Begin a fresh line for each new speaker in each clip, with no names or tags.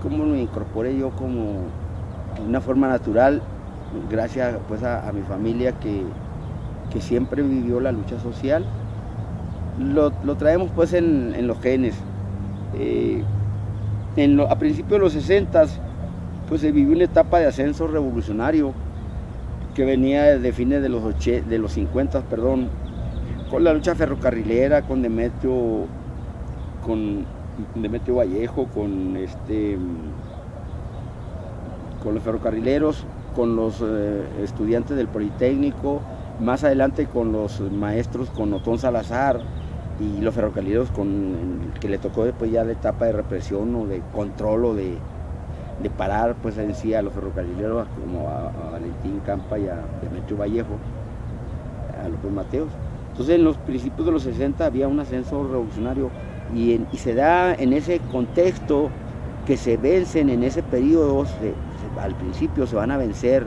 cómo lo incorporé yo como de una forma natural, gracias pues a mi familia que siempre vivió la lucha social. Lo traemos pues en los genes. A principios de los 60 pues se vivió una etapa de ascenso revolucionario que venía de fines de los 50, perdón, con la lucha ferrocarrilera, con Demetrio Vallejo, con los ferrocarrileros, con los estudiantes del Politécnico, más adelante con los maestros, con Otón Salazar, y los ferrocarrileros que le tocó después ya la etapa de represión o de control o de parar pues en sí a los ferrocarrileros, como a Valentín Campa y a Demetrio Vallejo, a López Mateos. Entonces en los principios de los 60 había un ascenso revolucionario y se da en ese contexto que se vencen en ese periodo, al principio se van a vencer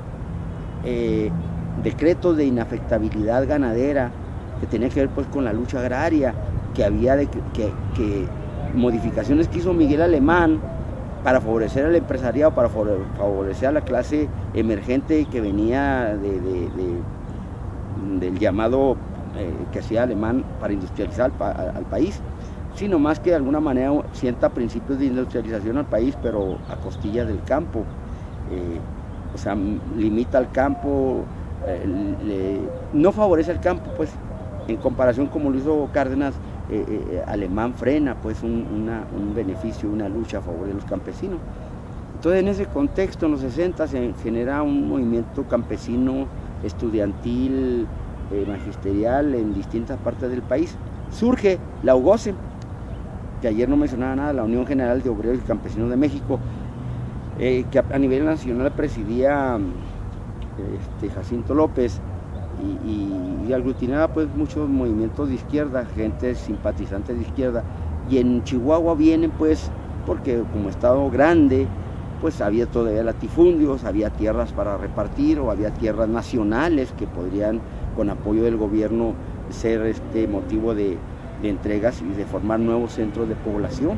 decretos de inafectabilidad ganadera que tenía que ver pues con la lucha agraria, que había que modificaciones que hizo Miguel Alemán para favorecer al empresariado, para favorecer a la clase emergente que venía del llamado que hacía Alemán para industrializar al país, sino más que de alguna manera sienta principios de industrialización al país, pero a costillas del campo. O sea, limita al campo, no favorece al campo, pues, en comparación como lo hizo Cárdenas. Alemán frena pues un beneficio, una lucha a favor de los campesinos. Entonces en ese contexto, en los 60 se genera un movimiento campesino, estudiantil, magisterial en distintas partes del país. Surge la UGOCE, que ayer no mencionaba nada, la Unión General de Obreros y Campesinos de México, que a nivel nacional presidía Jacinto López, y aglutinaba pues muchos movimientos de izquierda, gente simpatizante de izquierda, y en Chihuahua vienen pues porque como estado grande pues había todavía latifundios, había tierras para repartir o había tierras nacionales que podrían con apoyo del gobierno ser motivo de entregas y de formar nuevos centros de población.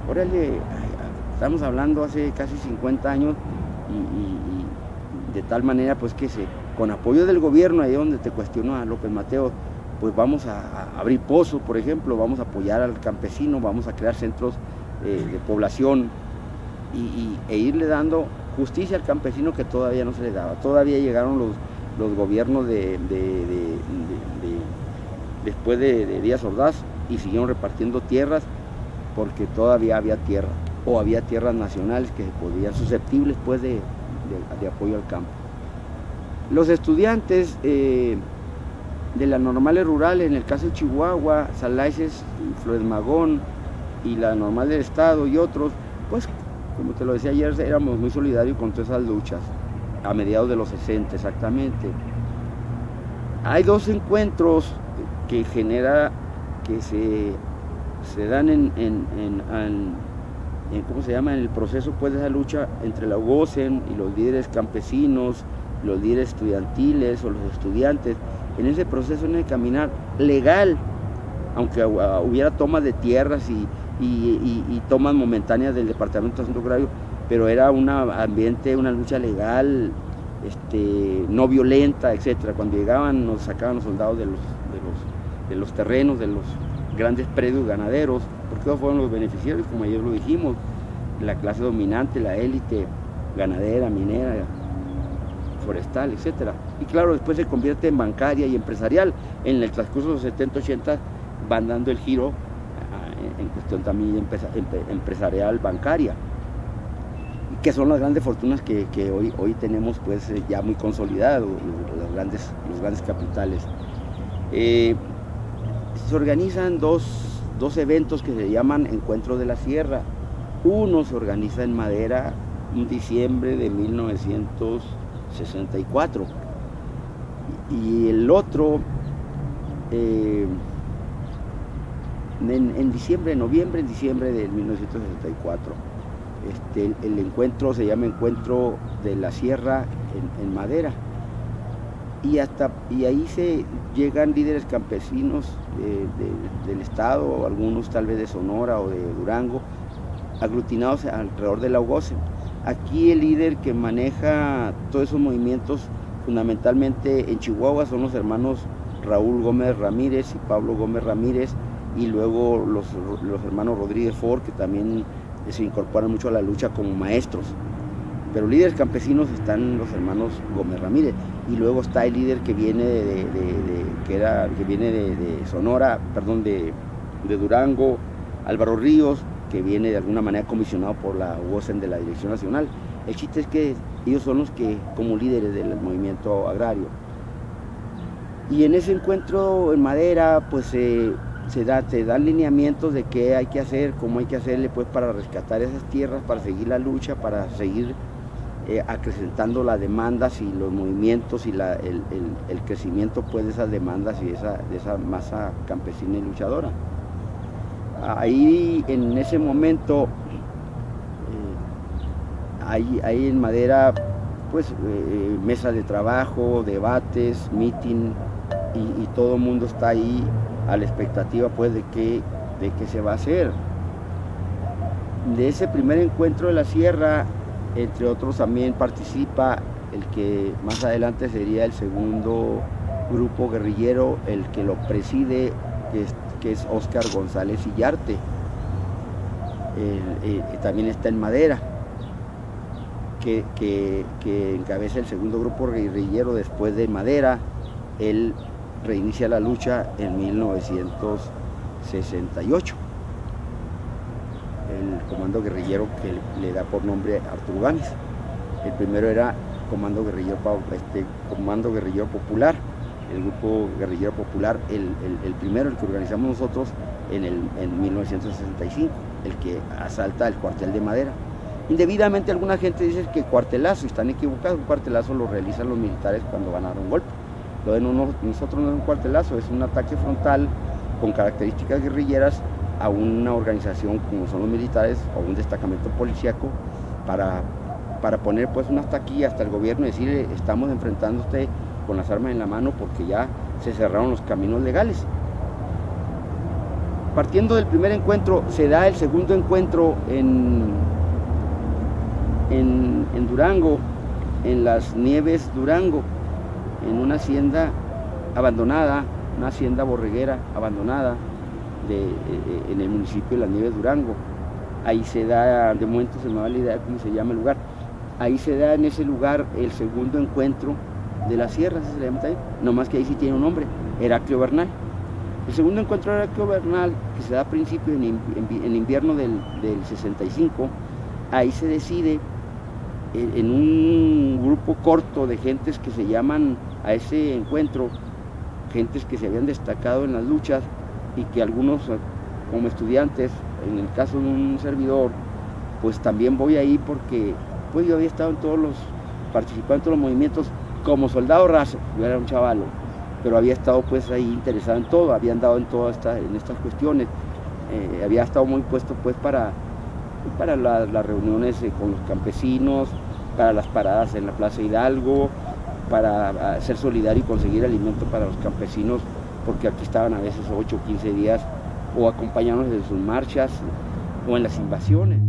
Órale, estamos hablando hace casi 50 años y de tal manera pues que con apoyo del gobierno, ahí donde te cuestionó a López Mateos, pues vamos a abrir pozos, por ejemplo, vamos a apoyar al campesino, vamos a crear centros de población e irle dando justicia al campesino que todavía no se le daba. Todavía llegaron los gobiernos después de Díaz Ordaz y siguieron repartiendo tierras porque todavía había tierra, o había tierras nacionales que podían susceptibles pues de apoyo al campo. Los estudiantes de las normales rurales, en el caso de Chihuahua, Salaices, Flores Magón y la normal del Estado y otros, pues como te lo decía ayer, éramos muy solidarios con todas esas luchas, a mediados de los 60 exactamente. Hay dos encuentros que se dan en ¿cómo se llama? En el proceso pues de esa lucha entre la UGOCE y los líderes campesinos, los líderes estudiantiles o los estudiantes, en ese proceso, en el caminar legal, aunque hubiera tomas de tierras y tomas momentáneas del Departamento de Asuntos Agrarios, pero era un ambiente, una lucha legal, no violenta, etcétera. Cuando llegaban nos sacaban los soldados de los terrenos, de los grandes predios ganaderos, porque ellos fueron los beneficiarios, como ayer lo dijimos, la clase dominante, la élite ganadera, minera, forestal, etcétera. Y claro, después se convierte en bancaria y empresarial. En el transcurso de los 70, 80 van dando el giro en cuestión también empresarial, bancaria, que son las grandes fortunas que hoy tenemos pues ya muy consolidadas, los grandes capitales. Se organizan dos eventos que se llaman Encuentro de la Sierra. Uno se organiza en Madera en diciembre de 1964 y el otro noviembre, diciembre de 1964. El encuentro se llama Encuentro de la Sierra en Madera. Y ahí se llegan líderes campesinos del estado, algunos tal vez de Sonora o de Durango, aglutinados alrededor de la UGOSEM. Aquí el líder que maneja todos esos movimientos fundamentalmente en Chihuahua son los hermanos Raúl Gómez Ramírez y Pablo Gómez Ramírez, y luego los hermanos Rodríguez Ford, que también se incorporan mucho a la lucha como maestros. Pero líderes campesinos están los hermanos Gómez Ramírez, y luego está el líder que viene de Sonora, perdón, de Durango, Álvaro Ríos, que viene de alguna manera comisionado por la UGOSEM de la Dirección Nacional. El chiste es que ellos son los que, como líderes del movimiento agrario. Y en ese encuentro en Madera, pues se dan lineamientos de qué hay que hacer, cómo hay que hacerle pues para rescatar esas tierras, para seguir la lucha, para seguir acrecentando las demandas y los movimientos y el crecimiento pues de esas demandas y de esa masa campesina y luchadora. Ahí en ese momento hay en Madera pues mesas de trabajo, debates, meeting, y todo el mundo está ahí a la expectativa pues de qué se va a hacer. De ese primer encuentro de la sierra, entre otros también participa el que más adelante sería el segundo grupo guerrillero, el que lo preside, que es Óscar González Illarte. También está en Madera, que encabeza el segundo grupo guerrillero después de Madera. Él reinicia la lucha en 1968. El comando guerrillero que le da por nombre Arturo Gámez. El primero era Comando Guerrillero Popular, el grupo guerrillero popular, el primero, el que organizamos nosotros en 1965, el que asalta el cuartel de Madera. Indebidamente alguna gente dice que cuartelazo, y están equivocados. Un cuartelazo lo realizan los militares cuando van a dar un golpe. Lo de nosotros no es un cuartelazo, es un ataque frontal con características guerrilleras a una organización como son los militares o un destacamento policíaco para poner pues una hasta aquí, hasta el gobierno, y decirle: estamos enfrentando a usted con las armas en la mano porque ya se cerraron los caminos legales. Partiendo del primer encuentro, se da el segundo encuentro en Durango, en las Nieves Durango, en una hacienda abandonada, una hacienda borreguera abandonada en el municipio de Las Nieves Durango. Ahí se da, de momento se me va la idea cómo se llama el lugar, ahí se da en ese lugar el segundo encuentro de la sierra, se le llama también, nomás que ahí sí tiene un nombre, Heraclio Bernal. El segundo encuentro de Heraclio Bernal, que se da a principio en invierno del 65, ahí se decide en un grupo corto de gentes que se llaman a ese encuentro, gentes que se habían destacado en las luchas y que algunos como estudiantes, en el caso de un servidor, pues también voy ahí porque pues yo había estado participando en todos los movimientos como soldado raso. Yo era un chavalo, pero había estado pues ahí interesado en todo, había andado en estas cuestiones, había estado muy puesto pues para las reuniones con los campesinos, para las paradas en la Plaza Hidalgo, para ser solidario y conseguir alimento para los campesinos, porque aquí estaban a veces 8 o 15 días, o acompañarnos en sus marchas o en las invasiones.